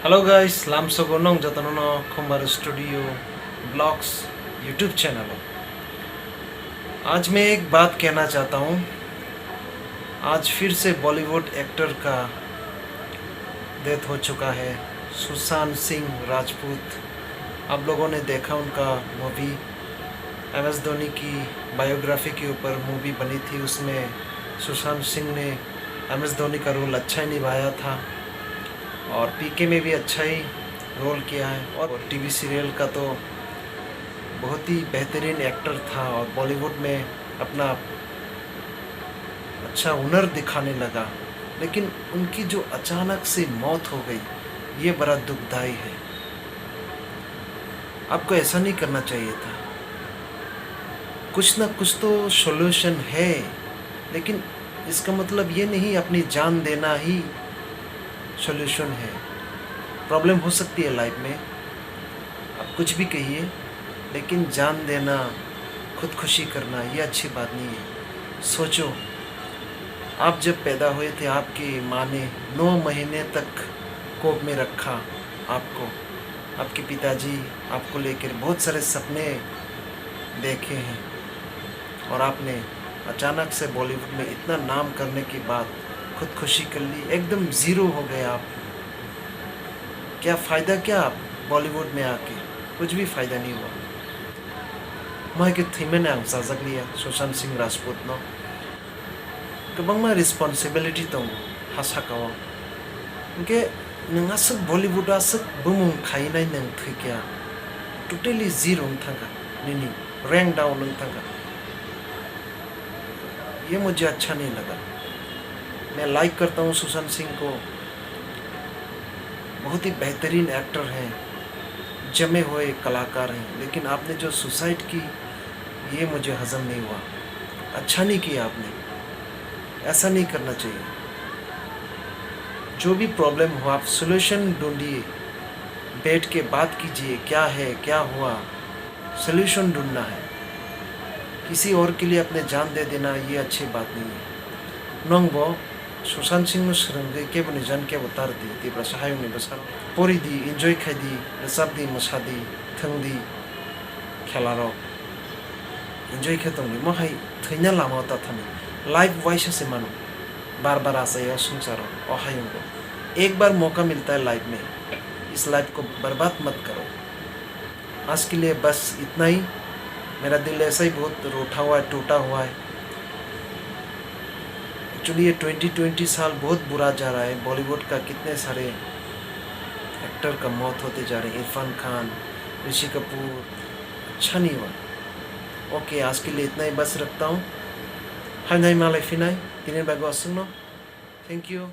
Hello guys लाम सगोनों जतनो खुमार studio blogs YouTube channel. आज मैं एक बात कहना चाहता हूँ। आज फिर से बॉलीवुड एक्टर का डेथ हो चुका है, सुशांत सिंह राजपूत। आप लोगों ने देखा उनका मूवी MS धोनी की बायोग्राफी के ऊपर मूवी बनी थी। उसमें सुशांत सिंह ने MS धोनी का रोल अच्छा ही निभाया था और PK में भी अच्छा ही रोल किया है। और टीवी सीरियल का तो बहुत ही बेहतरीन एक्टर था और बॉलीवुड में अपना अच्छा हुनर दिखाने लगा। लेकिन उनकी जो अचानक से मौत हो गई, ये बड़ा दुखदाई है। आपको ऐसा नहीं करना चाहिए था। कुछ ना कुछ तो सॉल्यूशन है, लेकिन इसका मतलब ये नहीं अपनी जान देना ही सॉल्यूशन है। प्रॉब्लम हो सकती है लाइफ में, आप कुछ भी कहिए, लेकिन जान देना, खुदकुशी करना, ये अच्छी बात नहीं है। सोचो, आप जब पैदा हुए थे, आपकी माँ ने 9 महीने तक कोख में रखा आपको। आपके पिताजी आपको लेकर बहुत सारे सपने देखे हैं और आपने अचानक से बॉलीवुड में इतना नाम करने के बाद खुदकुशी कर ली। एकदम ज़ीरो हो गए आप। क्या फ़ायदा, क्या आप बॉलीवुड में आके? कुछ भी फ़ायदा नहीं हुआ। मैं के थीमें आं जाजागलिया सुशांत सिंह राजपूत नो गोबां रिस्पॉन्सिबिलिटी दं हासाकाव के नोंहा सोब बॉलीवुडा सोब बुमुं खायनाय नों थैखाया टोटली जीरो थांगा नोंनि रैंक डाउन नों थांगा। ये मुझे अच्छा नहीं लगा। मैं लाइक करता हूँ सुशांत सिंह को, बहुत ही बेहतरीन एक्टर हैं, जमे हुए कलाकार हैं। लेकिन आपने जो सुसाइड की, ये मुझे हजम नहीं हुआ। अच्छा नहीं किया आपने, ऐसा नहीं करना चाहिए। जो भी प्रॉब्लम हो, आप सॉल्यूशन ढूंढिए, बैठ के बात कीजिए, क्या है, क्या हुआ, सॉल्यूशन ढूंढना है। किसी और के लिए अपने जान दे देना, ये अच्छी बात नहीं है। नंगबो सुशांत सिंह सोलोंगै के बने जान के उतार दी देब्रा सहाय ने बसा परी दी एंजॉय खादी रसाब दी मसादी थंदी खेलारो एंजॉय खेतंगी महाय थैना लामा ता थाने लाइफ वाइस से मानो बार बार आशा संसारो अहायोंगो। एक बार मौका मिलता है लाइफ में, इस लाइफ को बर्बाद मत करो। आज के लिए बस इतना ही। मेरा दिल ऐसा ही बहुत रूठा हुआ है, टूटा हुआ है। एक्चुअली ये 2020 साल बहुत बुरा जा रहा है। बॉलीवुड का कितने सारे एक्टर का मौत होते जा रहे हैं। इरफान खान, ऋषि कपूर, अच्छा नहीं हुआ। ओके, आज के लिए इतना ही बस रखता हूँ। हाय नाई माले फिनाई तीन बागो असुनो। Thank you.